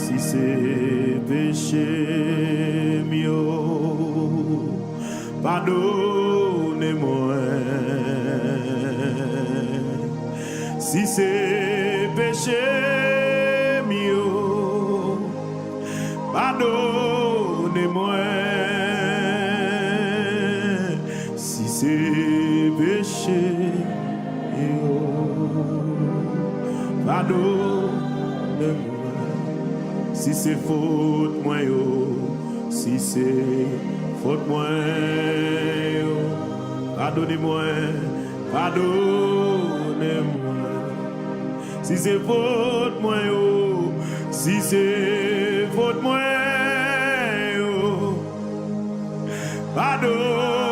Si c'est péché, mieux, pardonnez-moi. Si c'est péché, mieux, pardonnez-moi. Si c'est péché, pardonnez-moi. Si c'est faute moi yo, si c'est faute moi yo, pardonnez-moi, pardonnez-moi. Si c'est faute moi yo, si c'est faute moi yo, pardonnez-moi.